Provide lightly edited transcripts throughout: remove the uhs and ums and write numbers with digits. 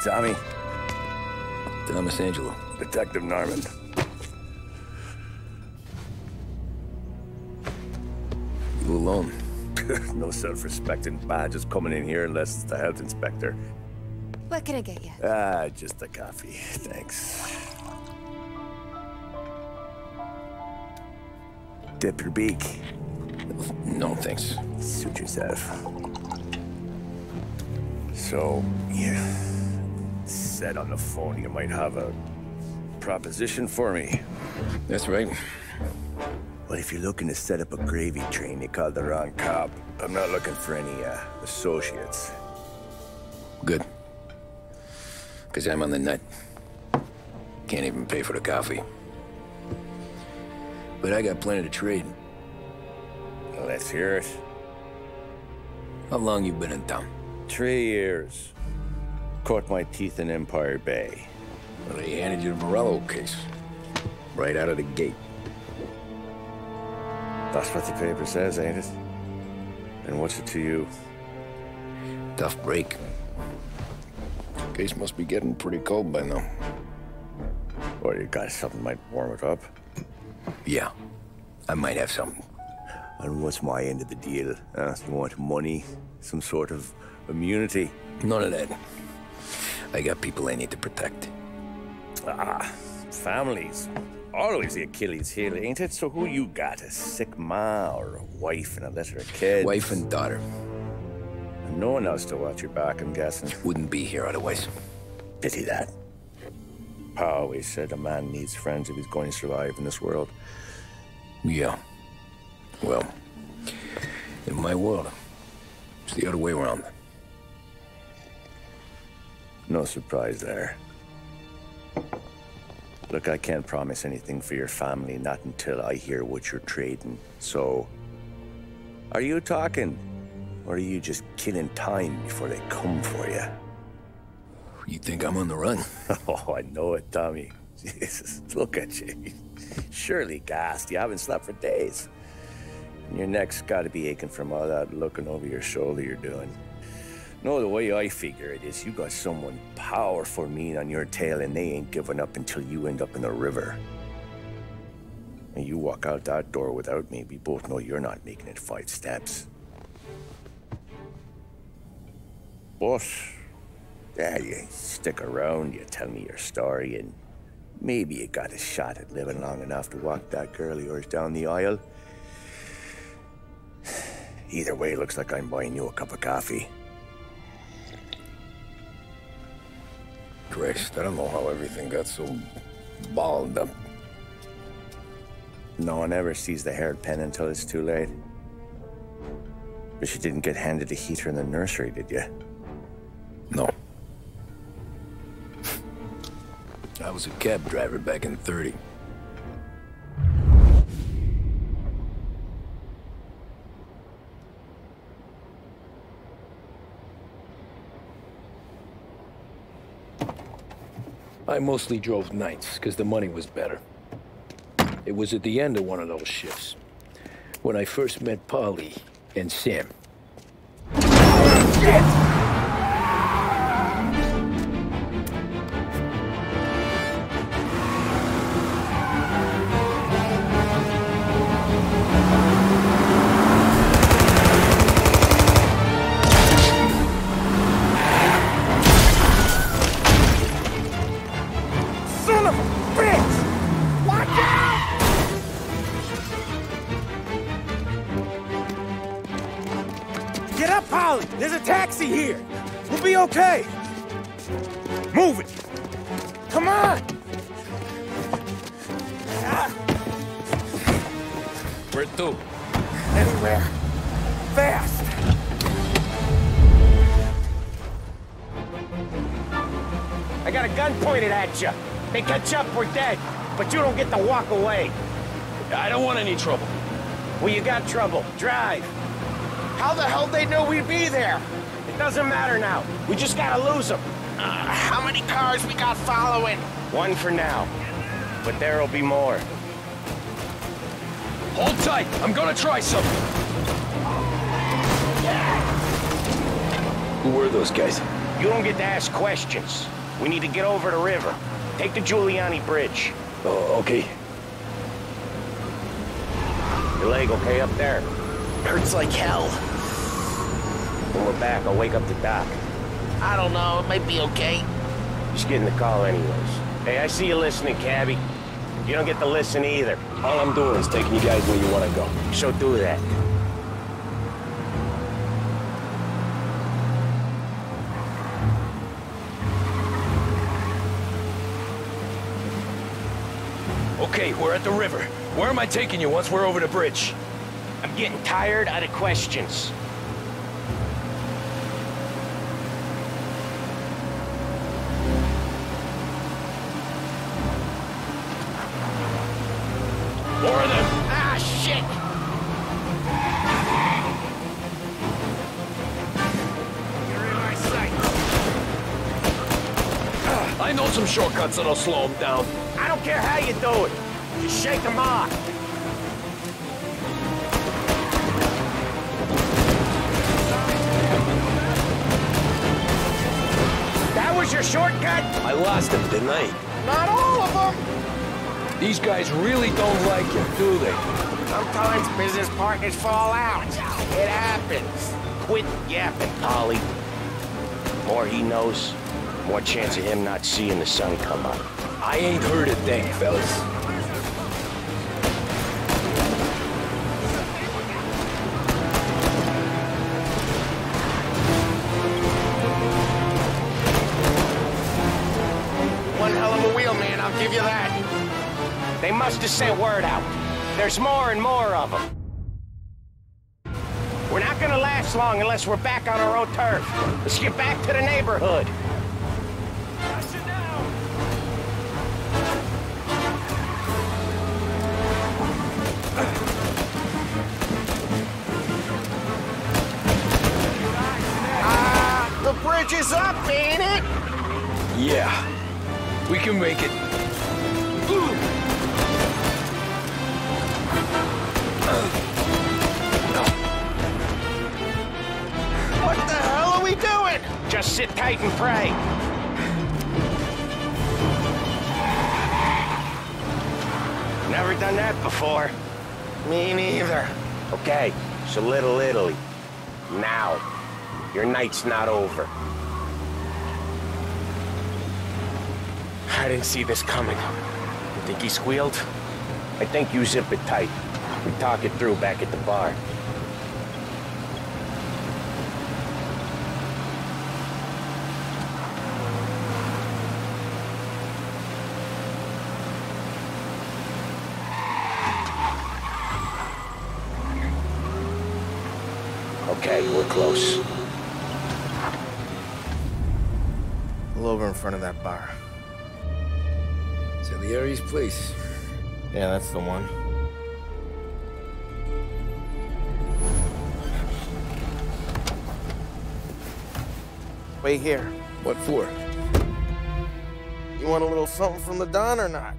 Tommy. Thomas Angelo. Detective Norman. You alone? No self-respecting badges coming in here unless it's the health inspector. What can I get you? Just a coffee. Thanks. Dip your beak. No, thanks. Suit yourself. So, you said on the phone you might have a proposition for me. That's right. Well, if you're looking to set up a gravy train, you called the wrong cop. I'm not looking for any, associates. Good. Because I'm on the nut. Can't even pay for the coffee. But I got plenty to trade. Well, let's hear it. How long you been in town? 3 years. Caught my teeth in Empire Bay. Well, they handed you the Morello case. Right out of the gate. That's what the paper says, ain't it? And what's it to you? Tough break. Case must be getting pretty cold by now. Or you got something might warm it up? Yeah, I might have something. And what's my end of the deal? You want money? Some sort of immunity? None of that. I got people I need to protect. Families. Always the Achilles heel, ain't it? So who you got? A sick ma or a wife and a litter of kids? Wife and daughter. And no one else to watch your back, I'm guessing. Wouldn't be here otherwise. Pity that. Pa always said a man needs friends if he's going to survive in this world. Yeah. Well, in my world, it's the other way around. No surprise there. Look, I can't promise anything for your family, not until I hear what you're trading. So, are you talking? Or are you just killing time before they come for you? You think I'm on the run? Oh, I know it, Tommy. Jesus, look at you. Surely gassed. You haven't slept for days. And your neck's got to be aching from all that looking over your shoulder you're doing. No, the way I figure it is you got someone powerful mean on your tail and they ain't giving up until you end up in the river. And you walk out that door without me, we both know you're not making it 5 steps. But, yeah, you stick around, you tell me your story, and maybe you got a shot at living long enough to walk that girl of yours down the aisle. Either way, looks like I'm buying you a cup of coffee. Christ, I don't know how everything got so balled up. No one ever sees the hairpin until it's too late. But you didn't get handed a heater in the nursery, did you? No. I was a cab driver back in '30. I mostly drove nights, because the money was better. It was at the end of one of those shifts, when I first met Polly and Sam. Shit! Get up, Polly! There's a taxi here! We'll be okay! Move it! Come on! Where to? Anywhere. Fast! I got a gun pointed at you. They catch up, we're dead. But you don't get to walk away. I don't want any trouble. Well, you got trouble. Drive. How the hell they know we'd be there? It doesn't matter now. We just gotta lose them. How many cars we got following? One for now. But there'll be more. Hold tight. I'm gonna try something. Who were those guys? You don't get to ask questions. We need to get over the river. Take the Giuliani Bridge. Oh, okay. Your leg okay up there? Hurts like hell. When we're back, I'll wake up the doc. I don't know, it might be okay. Just getting the call anyways. Hey, I see you listening, cabbie. You don't get to listen either. All I'm doing is taking you guys where you want to go. So do that. Okay, we're at the river. Where am I taking you once we're over the bridge? I'm getting tired of the questions. More of them! Ah, shit! You're in my sight. I know some shortcuts that'll slow them down. I don't care how you do it. Just shake them off. That was your shortcut? I lost him, didn't I? Not all of them. These guys really don't like you, do they? Sometimes business partners fall out. It happens. Quit yapping, Polly. More he knows, more chance of him not seeing the sun come up. I ain't heard a thing, fellas. One hell of a wheel, man, I'll give you that. They must have sent word out. There's more and more of them. We're not gonna last long unless we're back on our own turf. Let's get back to the neighborhood. The bridge is up, ain't it? Yeah, we can make it. What the hell are we doing? Just sit tight and pray. Never done that before. Me neither. Okay, so Little Italy. Now. Your night's not over. I didn't see this coming. You think he squealed? I think you zip it tight. We talk it through back at the bar. Okay, we're close. Pull over in front of that bar. Salieri's place. Yeah, that's the one. Wait here. What for? You want a little something from the Don or not?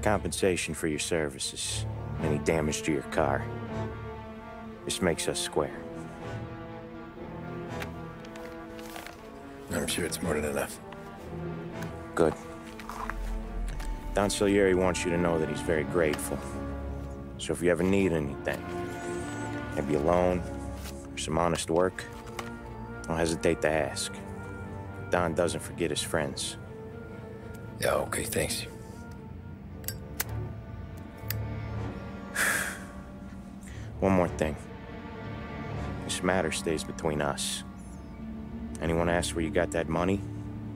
Compensation for your services. Any damage to your car. This makes us square. I'm sure it's more than enough. Good. Don Salieri wants you to know that he's very grateful. So if you ever need anything, maybe a loan or some honest work, don't hesitate to ask. Don doesn't forget his friends. Yeah, okay, thanks. This matter stays between us. Anyone asks where you got that money,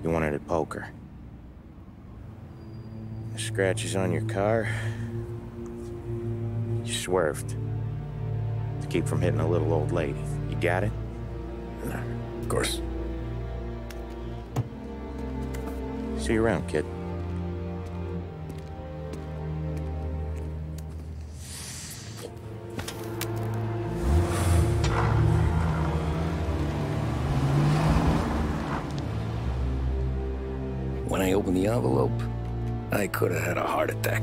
you won it at poker. The scratches on your car, you swerved. To keep from hitting a little old lady. You got it? Of course. See you around, kid. When I opened the envelope, I could have had a heart attack.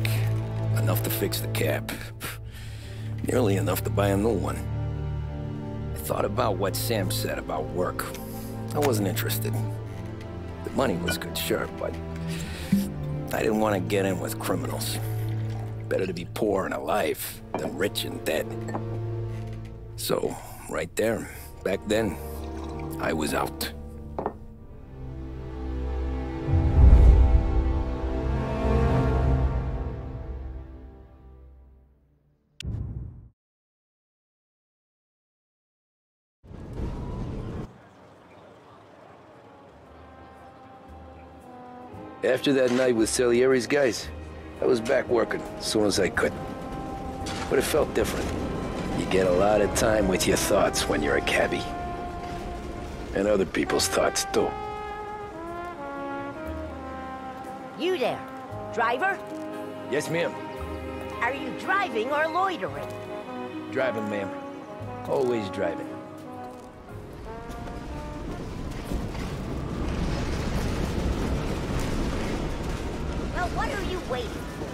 Enough to fix the cab. Nearly enough to buy a new one. I thought about what Sam said about work. I wasn't interested. The money was good, sure, but I didn't want to get in with criminals. Better to be poor and alive than rich and dead. So, right there, back then, I was out. After that night with Salieri's guys, I was back working as soon as I could. But it felt different. You get a lot of time with your thoughts when you're a cabbie. And other people's thoughts, too. You there, driver? Yes, ma'am. Are you driving or loitering? Driving, ma'am. Always driving. Well, what are you waiting for?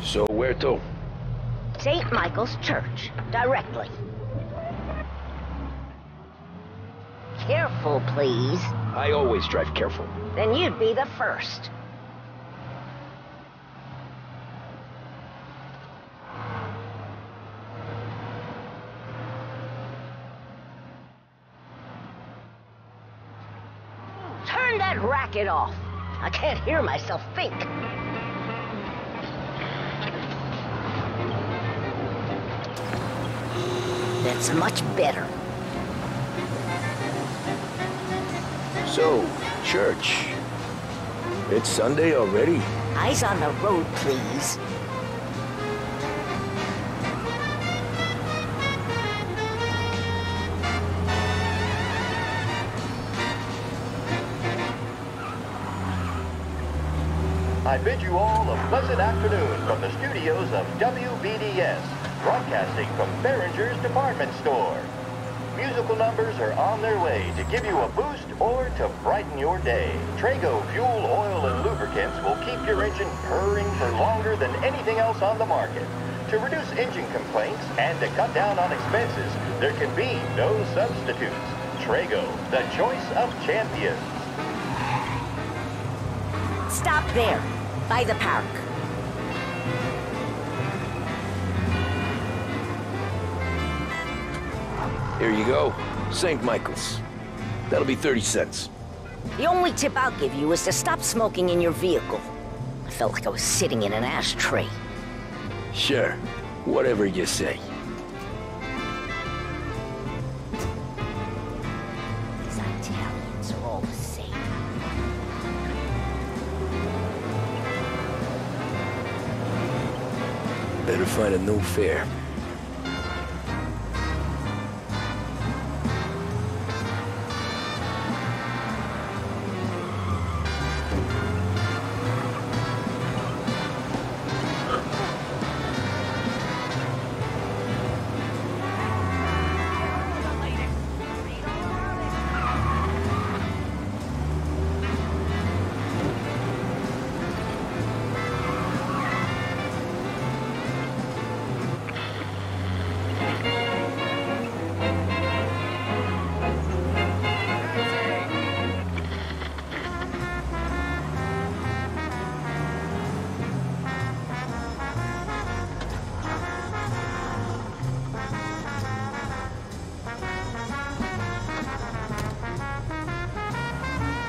So where to? St. Michael's Church, directly. Careful, please. I always drive careful. Then you'd be the first. Turn that racket off. I can't hear myself think. That's much better. So, church. It's Sunday already? Eyes on the road, please. I bid you all a pleasant afternoon from the studios of WBDS, broadcasting from Behringer's department store. Musical numbers are on their way to give you a boost or to brighten your day. Trago fuel, oil, and lubricants will keep your engine purring for longer than anything else on the market. To reduce engine complaints and to cut down on expenses, there can be no substitutes. Trago, the choice of champions. Stop there, by the park. Here you go. St. Michael's. That'll be 30 cents. The only tip I'll give you is to stop smoking in your vehicle. I felt like I was sitting in an ashtray. Sure. Whatever you say. These Italians are all the same. Better find a new fare.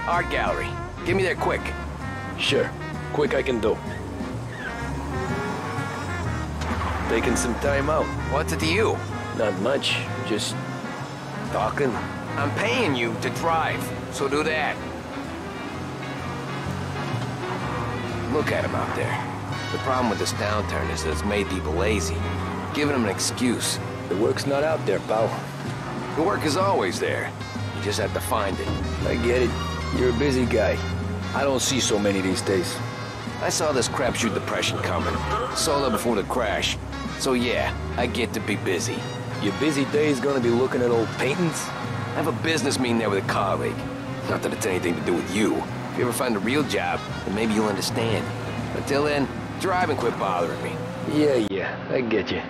Art gallery. Get me there quick. Sure. Quick I can do. Taking some time out. What's it to you? Not much. Just talking. I'm paying you to drive, so do that. Look at him out there. The problem with this downturn is that it's made people lazy, giving them an excuse. The work's not out there, pal. The work is always there. You just have to find it. I get it. You're a busy guy. I don't see so many these days. I saw this crapshoot depression coming. Saw it before the crash. So yeah, I get to be busy. Your busy day's gonna be looking at old paintings? I have a business meeting there with a colleague. Not that it's anything to do with you. If you ever find a real job, then maybe you'll understand. Until then, drive and quit bothering me. Yeah, I get you.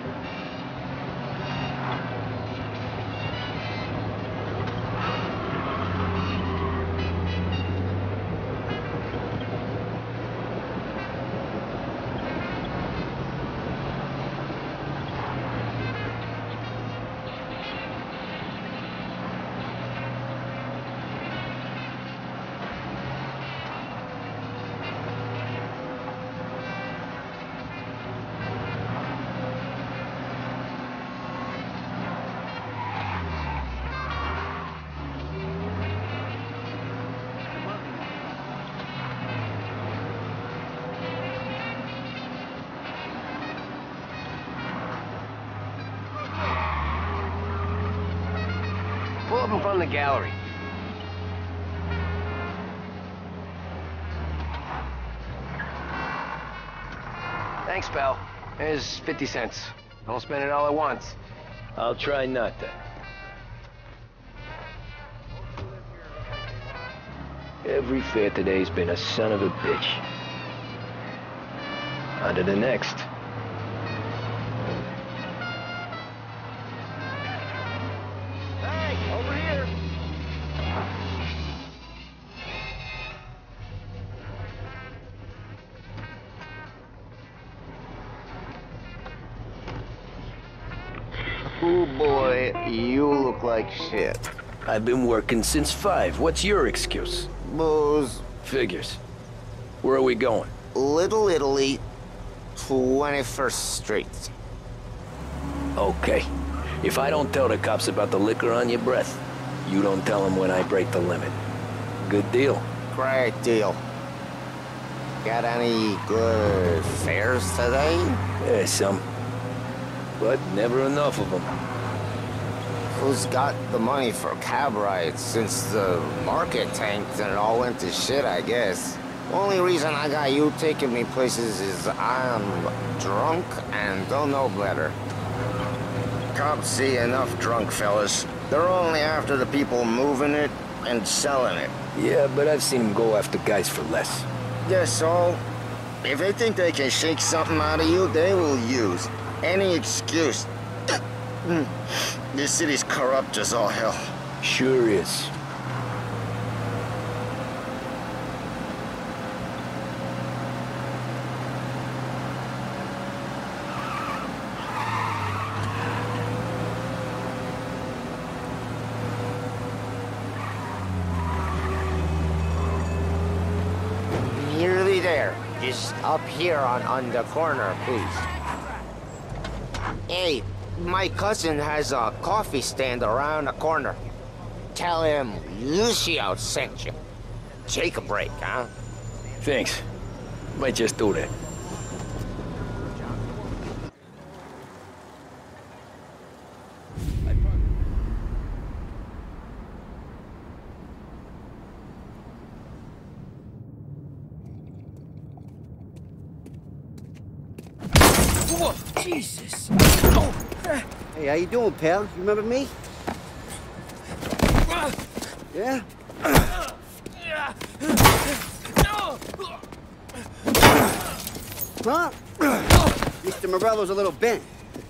Pull up in front of the gallery. Thanks, pal. Here's 50 cents. Don't spend it all at once. I'll try not to. Every fare today's been a son of a bitch. On to the next. Hey, over here. Oh boy, you look like shit. I've been working since 5. What's your excuse? Booze. Figures. Where are we going? Little Italy, 21st Street. Okay. If I don't tell the cops about the liquor on your breath, you don't tell them when I break the limit. Good deal. Great deal. Got any good fares today? Yeah, some. But never enough of them. Who's got the money for cab rides since the market tanked and it all went to shit, I guess? Only reason I got you taking me places is I'm drunk and don't know better. Cops see enough drunk fellas. They're only after the people moving it and selling it. Yeah, but I've seen them go after guys for less. Yeah, so if they think they can shake something out of you, they will use any excuse. This city's corrupt as all hell. Sure is. Nearly there. Just up here on the corner, please. Hey, my cousin has a coffee stand around the corner. Tell him Lucio sent you. Take a break, huh? Thanks. Might just do that. Whoa, Jesus! Hey, how you doing, pal? You remember me? Yeah? Huh? Mr. Morello's a little bent.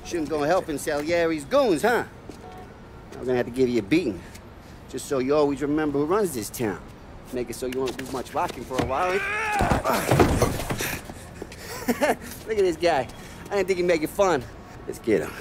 Shouldn't go helping Salieri's goons, huh? I'm gonna have to give you a beating. Just so you always remember who runs this town. Make it so you won't do much rocking for a while. Look at this guy. I didn't think he'd make it fun. Let's get him.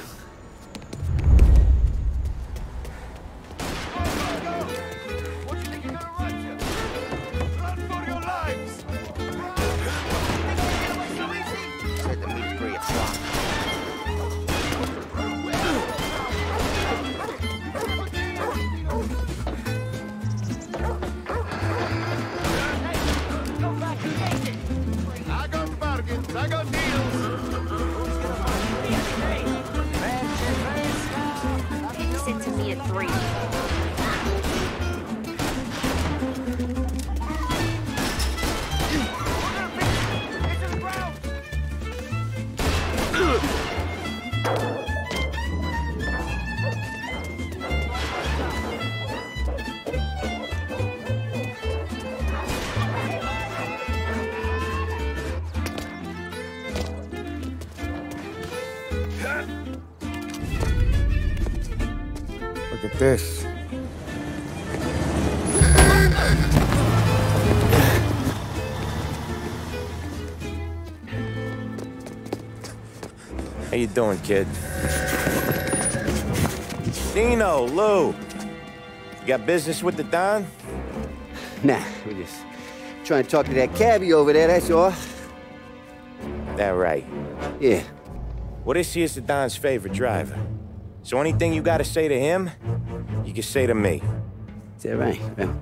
this. How you doing, kid? Dino, Lou. You got business with the Don? Nah, we're just trying to talk to that cabbie over there, that's all. That right. Yeah. Well, this here's the Don's favorite driver. So anything you gotta say to him, you can say to me. Is that right? Well,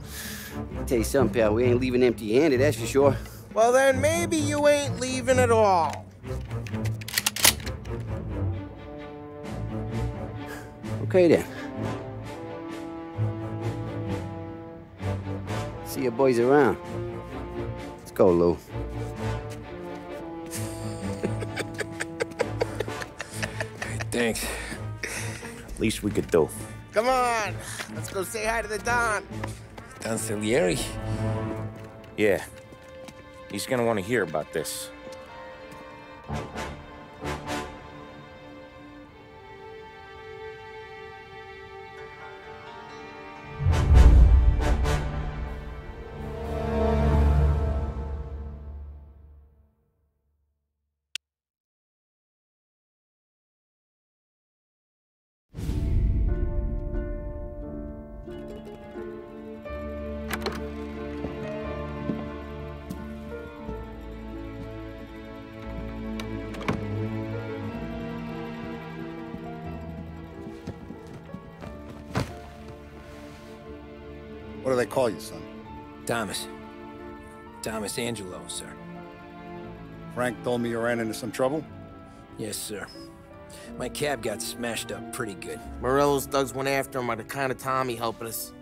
I'll tell you something, pal. We ain't leaving empty-handed, that's for sure. Well, then maybe you ain't leaving at all. Okay, then. See your boys around. Let's go, Lou. Thanks. Least we could do. Come on, let's go say hi to the Don. Don Salieri? Yeah. He's gonna want to hear about this. What do they call you, son? Thomas. Thomas Angelo, sir. Frank told me you ran into some trouble? Yes, sir. My cab got smashed up pretty good. Morello's thugs went after him by the kind of Tommy helping us.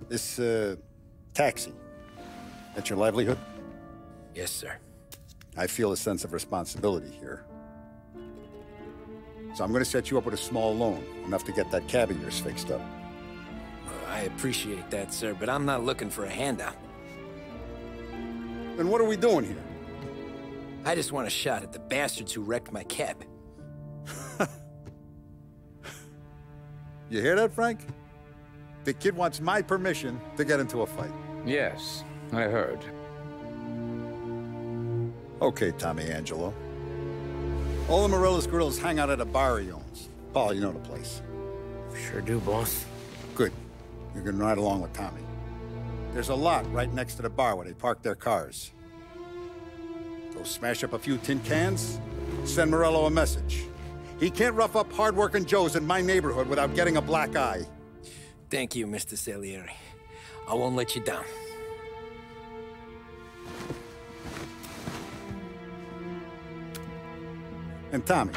This, taxi, that's your livelihood? Yes, sir. I feel a sense of responsibility here. So I'm gonna set you up with a small loan, enough to get that cab of yours fixed up. I appreciate that, sir, but I'm not looking for a handout. Then what are we doing here? I just want a shot at the bastards who wrecked my cab. You hear that, Frank? The kid wants my permission to get into a fight. Yes, I heard. Okay, Tommy Angelo. All the Morello's girls hang out at a bar he owns. Paul, you know the place. Sure do, boss. Good. You can ride along with Tommy. There's a lot right next to the bar where they park their cars. Go smash up a few tin cans, send Morello a message. He can't rough up hard-working Joes in my neighborhood without getting a black eye. Thank you, Mr. Salieri. I won't let you down. And Tommy,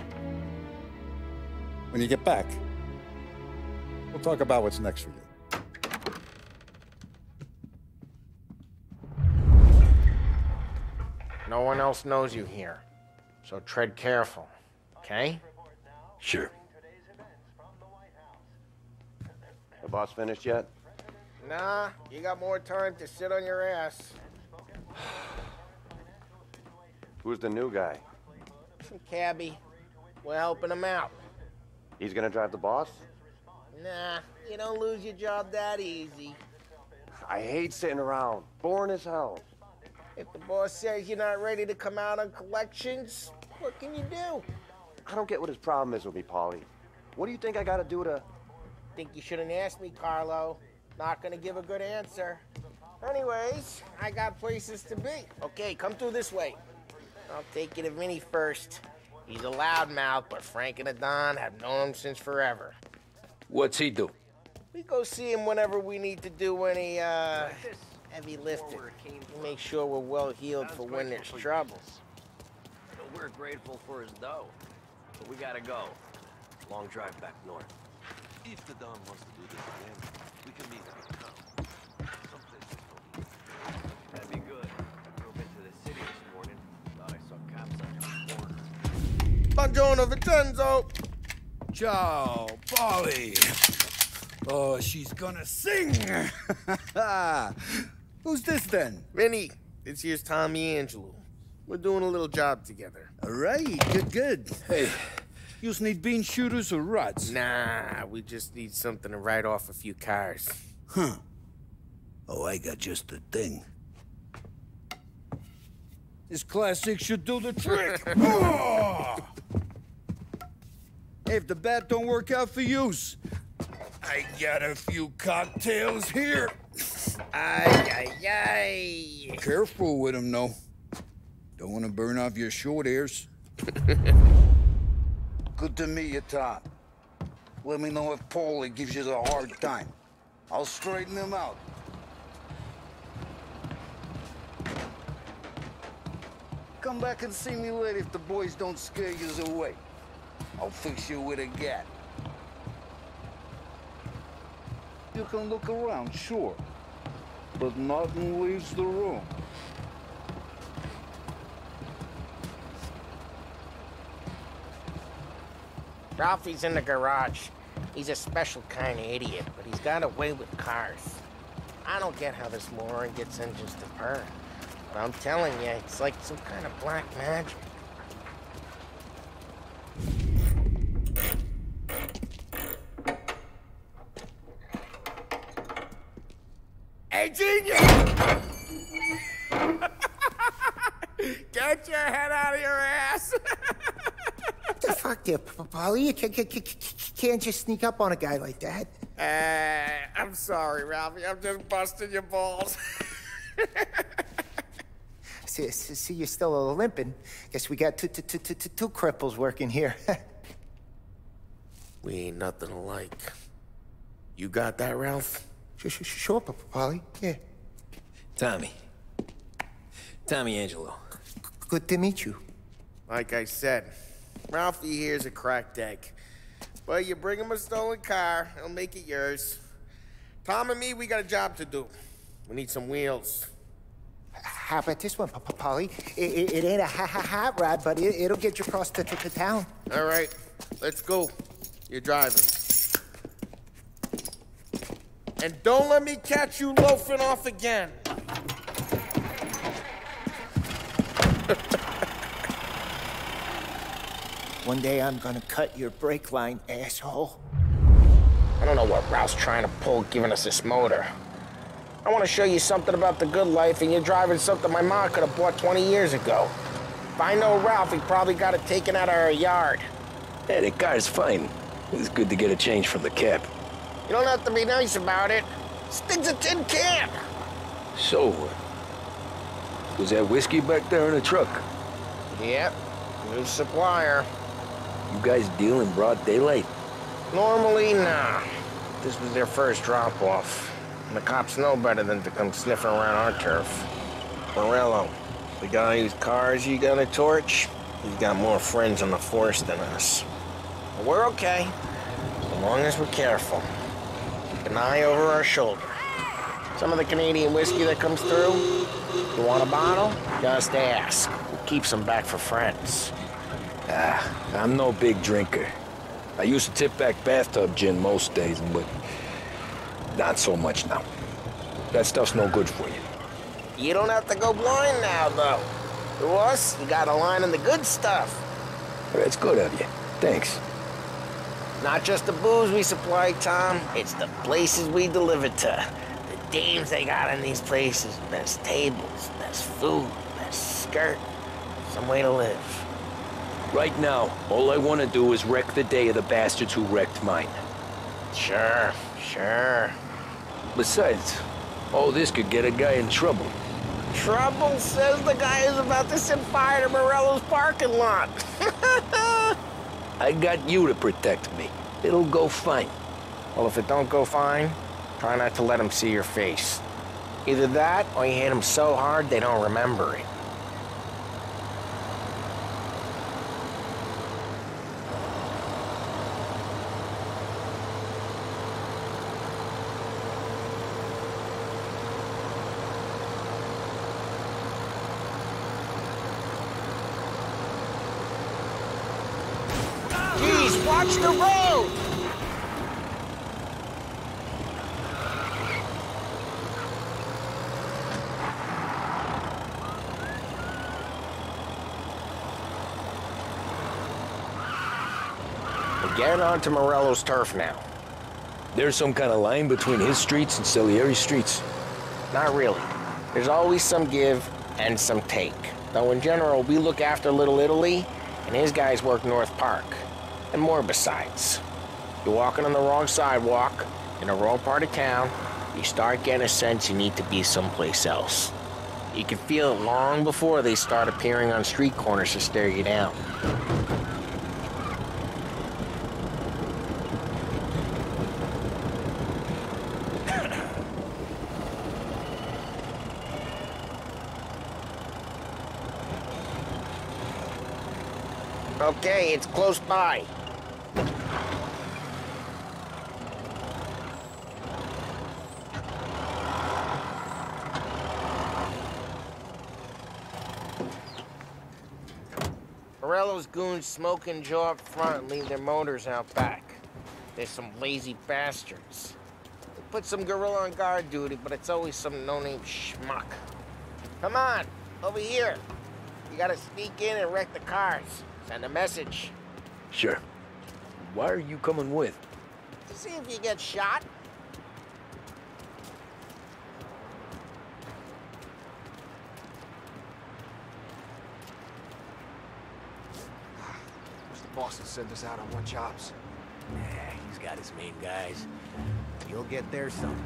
when you get back, we'll talk about what's next for you. No one else knows you here, so tread careful, okay? Sure. The boss finished yet? Nah, you got more time to sit on your ass. Who's the new guy? Some cabbie. We're helping him out. He's gonna drive the boss? Nah, you don't lose your job that easy. I hate sitting around. Boring as hell. If the boss says you're not ready to come out on collections, what can you do? I don't get what his problem is with me, Paulie. What do you think I gotta do to... Think you shouldn't ask me, Carlo. Not gonna give a good answer. Anyways, I got places to be. Okay, come through this way. I'll take you to Vinny first. He's a loudmouth, but Frank and the Don have known him since forever. What's he do? We go see him whenever we need to do any, heavy lifting. We make sure we're well healed for when there's trouble. We're grateful for his dough, but we gotta go. Long drive back north. If the Don wants to do this again, we can meet him in town. Someplace. That'd be good. I drove into the city this morning. Thought I saw cops on the corner. Buongiorno, Vincenzo! Ciao, Polly. Oh, she's gonna sing. Who's this then? Vinny, this here's Tommy Angelo. We're doing a little job together. All right, good. Hey, You just need bean shooters or rods? Nah, we just need something to write off a few cars. Huh. Oh, I got just the thing. This classic should do the trick. Oh! Hey, if the bat don't work out for use, I got a few cocktails here. Ay, ay, ay. Careful with them, though. Don't want to burn off your short hairs. Good to meet you, Tom. Let me know if Paulie gives you a hard time. I'll straighten him out. Come back and see me later if the boys don't scare you away. I'll fix you with a gat. You can look around, sure. But nothing leaves the room. Ralphie's in the garage. He's a special kind of idiot, but he's got a way with cars. I don't get how this moron gets engines to purr. But I'm telling you, it's like some kind of black magic. Hey, genius! Get your head out of your ass! What the fuck there, Paulie? You can't just sneak up on a guy like that. I'm sorry, Ralphie. I'm just busting your balls. See, you're still limping. Guess we got two cripples working here. We ain't nothing alike. You got that, Ralph? Sure, Paulie. Yeah. Tommy Angelo. Good to meet you. Like I said, Ralphie here's a cracked egg. But you bring him a stolen car, he'll make it yours. Tom and me, we got a job to do. We need some wheels. How about this one, Paulie? It ain't a hot rod, but it'll get you across to town. All right, let's go. You're driving. And don't let me catch you loafing off again. One day I'm gonna cut your brake line, asshole. I don't know what Ralph's trying to pull giving us this motor. I want to show you something about the good life, and you're driving something my mom could have bought 20 years ago. If I know Ralph, he probably got it taken out of our yard. Yeah, the car's fine. It's good to get a change from the cab. You don't have to be nice about it. Stig's a tin can. So, was that whiskey back there in the truck? Yep, new supplier. You guys deal in broad daylight? Normally, nah. This was their first drop-off. And the cops know better than to come sniffing around our turf. Morello, the guy whose cars you got a torch, he's got more friends on the force than us. But we're okay, as long as we're careful. Keep an eye over our shoulder. Some of the Canadian whiskey that comes through, you want a bottle? Just ask. We'll keep some back for friends. I'm no big drinker. I used to tip back bathtub gin most days, but not so much now. That stuff's no good for you. You don't have to go blind now, though. To us, you got a line in the good stuff. That's good of you. Thanks. Not just the booze we supply, Tom. It's the places we deliver to. The dames they got in these places. Best tables, best food, best skirt. Some way to live. Right now, all I want to do is wreck the day of the bastards who wrecked mine. Sure. Besides, all this could get a guy in trouble. Trouble says the guy is about to set fire to Morello's parking lot. I got you to protect me. It'll go fine. Well, if it don't go fine, try not to let them see your face. Either that, or you hit them so hard they don't remember it. Watch the road! We're getting onto Morello's turf now. There's some kind of line between his streets and Salieri's streets? Not really. There's always some give and some take. Though in general, we look after Little Italy, and his guys work North Park. And more besides. You're walking on the wrong sidewalk, in the wrong part of town, you start getting a sense you need to be someplace else. You can feel it long before they start appearing on street corners to stare you down. Okay, it's close by. Morello's goons smoke and jaw up front and leave their motors out back. They're some lazy bastards. They put some gorilla on guard duty, but it's always some no-name schmuck. Come on, over here. You gotta sneak in and wreck the cars. Send a message. Sure. Why are you coming with? To see if you get shot. The boss will send us out on one jobs. Nah, he's got his main guys. You'll get there someday.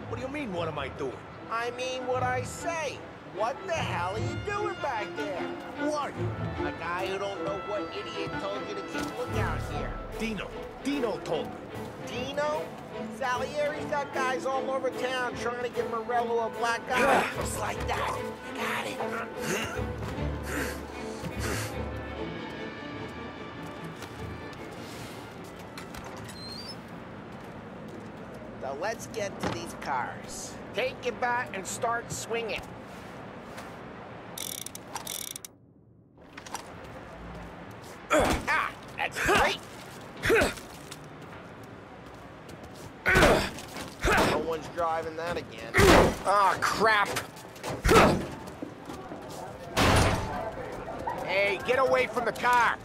What do you mean, what am I doing? I mean what I say. What the hell are you doing back there? Who are you? A guy who don't know what idiot told you to keep lookout here. Dino. Dino told me. Dino? Salieri's got guys all over town trying to give Morello a black eye. Just like that. You got it. So let's get to these cars. Take your bat and start swinging. Ah, that's great. No one's driving that again. Oh, crap. Hey, get away from the car.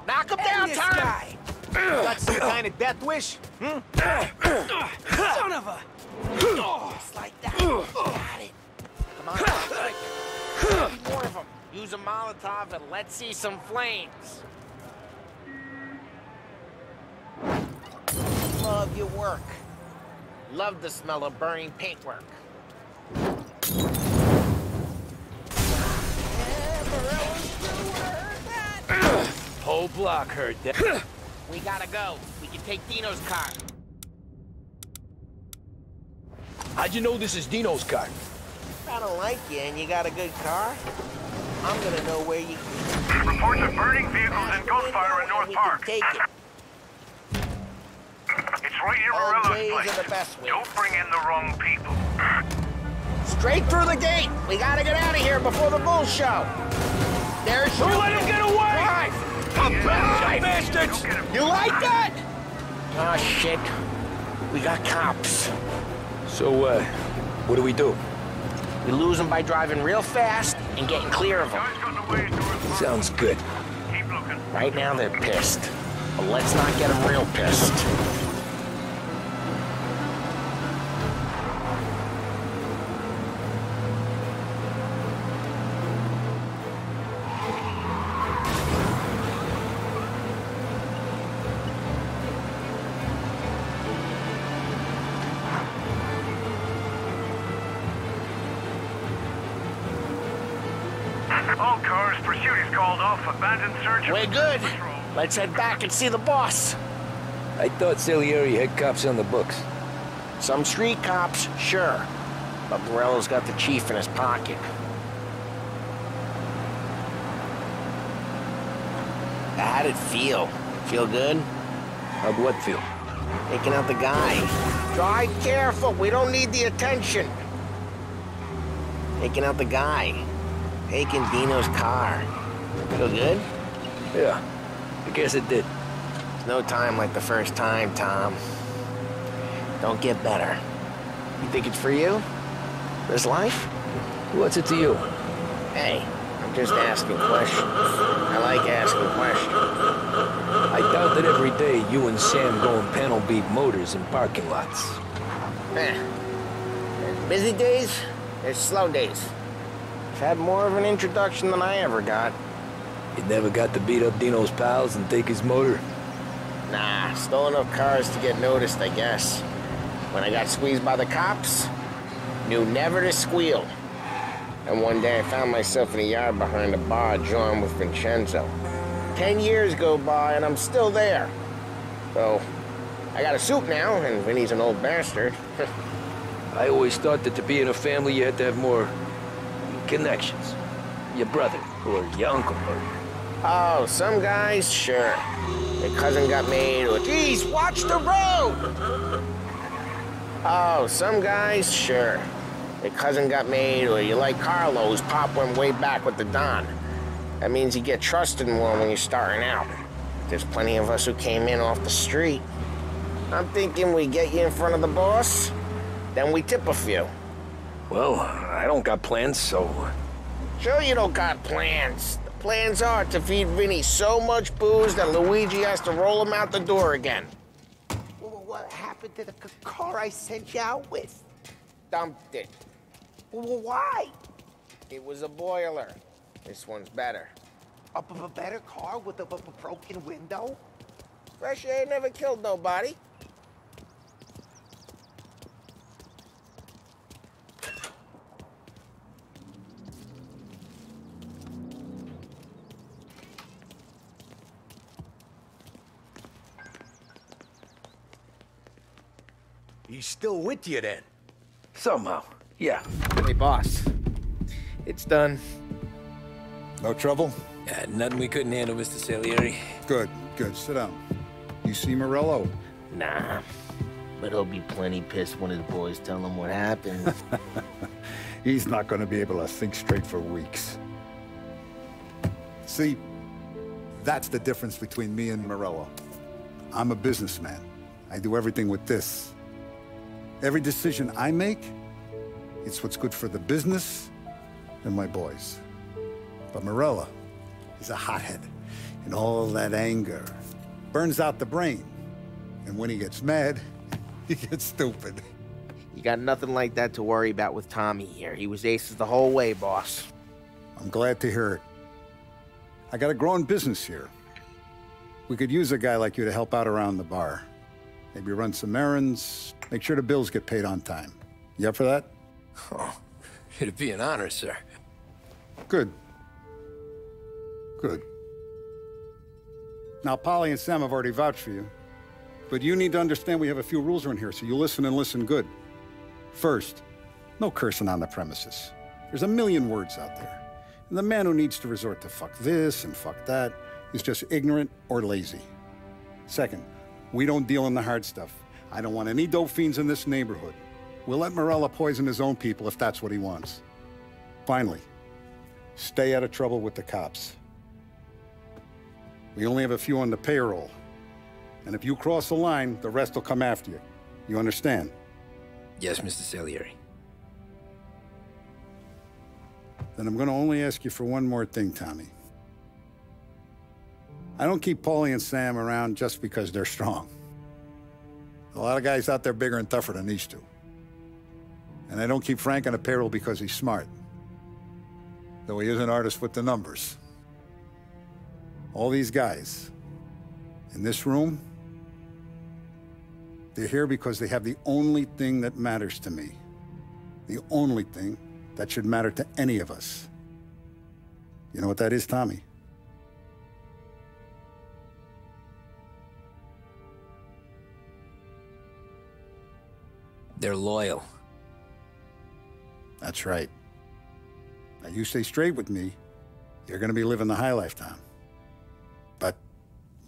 Knock him down, this Tom. guy. Got some kind of death wish? Son of a... Just like that. Got it. Come on. Need more of them. Use a Molotov and let's see some flames. Love your work. Love the smell of burning paintwork. Whole block heard that. We gotta go. We can take Dino's car. How'd you know this is Dino's car? If I don't like you and you got a good car, I'm gonna know where you can... Reports of burning vehicles and gunfire in North Park. Take it. It's right near Morello's place. Are the best ways. Don't bring in the wrong people. Straight through the gate. We gotta get out of here before the bull show. There's Don't let him get away! Drive! Drive, bastards! You like that? Oh, shit. We got cops. So, what do we do? We lose them by driving real fast and getting clear of them. Sounds good. Right now, they're pissed. But let's not get them real pissed. All cars, pursuit is called off. Abandoned search. We're good. Let's head back and see the boss. I thought Salieri had cops on the books. Some street cops, sure. But Morello's got the chief in his pocket. How'd it feel? Feel good? How'd what feel? Taking out the guy. Drive careful, we don't need the attention. Taking out the guy. Taking Dino's car. Feel good? Yeah, I guess it did. There's no time like the first time, Tom. Don't get better. You think it's for you? This life? What's it to you? Hey, I'm just asking questions. I like asking questions. I doubt that every day you and Sam go and panel beat motors in parking lots. There's busy days, there's slow days. I've had more of an introduction than I ever got. You never got to beat up Dino's pals and take his motor? Nah, stole enough cars to get noticed, I guess. When I got squeezed by the cops, knew never to squeal. And one day I found myself in a yard behind a bar drawn with Vincenzo. 10 years go by and I'm still there. So, I got a suit now, and Vinny's an old bastard. I always thought that to be in a family you had to have more connections. Your brother, or your uncle, or... Oh, some guys, sure. Their cousin got made, or geez, watch the road! Oh, some guys, sure. Their cousin got made, or you like Carlo's, Pop went way back with the Don. That means you get trusted more when you're starting out. There's plenty of us who came in off the street. I'm thinking we get you in front of the boss, then we tip a few. Well, I don't got plans, so... Sure you don't got plans. The plans are to feed Vinny so much booze that Luigi has to roll him out the door again. What happened to the car I sent you out with? Dumped it. Why? It was a boiler. This one's better. A better car with a broken window? Fresh air never killed nobody. He's still with you then? Somehow, yeah. Hey, boss. It's done. No trouble? Yeah, nothing we couldn't handle, Mr. Salieri. Good, good. Sit down. You see Morello? Nah. But he'll be plenty pissed when his boys tell him what happened. He's not going to be able to think straight for weeks. See, that's the difference between me and Morello. I'm a businessman. I do everything with this. Every decision I make, it's what's good for the business and my boys. But Morello is a hothead, and all that anger burns out the brain. And when he gets mad, he gets stupid. You got nothing like that to worry about with Tommy here. He was aces the whole way, boss. I'm glad to hear it. I got a growing business here. We could use a guy like you to help out around the bar. Maybe run some errands, make sure the bills get paid on time. You up for that? Oh, it'd be an honor, sir. Good. Good. Now, Polly and Sam have already vouched for you. But you need to understand we have a few rules around here, so you listen and listen good. First, no cursing on the premises. There's a million words out there. And the man who needs to resort to fuck this and fuck that is just ignorant or lazy. Second, we don't deal in the hard stuff. I don't want any dope fiends in this neighborhood. We'll let Morello poison his own people if that's what he wants. Finally, stay out of trouble with the cops. We only have a few on the payroll. And if you cross the line, the rest will come after you. You understand? Yes, Mr. Salieri. Then I'm going to only ask you for one more thing, Tommy. I don't keep Paulie and Sam around just because they're strong. A lot of guys out there bigger and tougher than these two. And I don't keep Frank on the payroll because he's smart. Though he is an artist with the numbers. All these guys in this room, they're here because they have the only thing that matters to me. The only thing that should matter to any of us. You know what that is, Tommy? They're loyal. That's right. Now, you stay straight with me, you're gonna be living the high life, Tom. But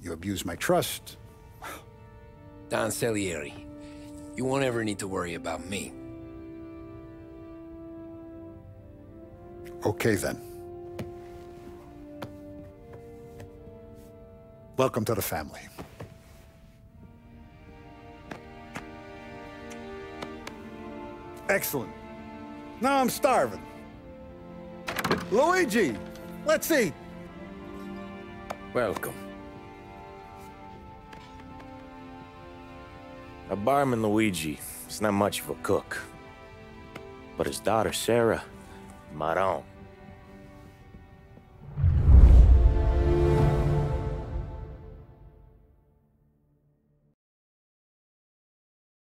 you abuse my trust. Don Salieri, you won't ever need to worry about me. Okay, then. Welcome to the family. Excellent. Now I'm starving. Luigi, let's eat. Welcome. Our barman Luigi is not much of a cook. But his daughter Sarah, Maron.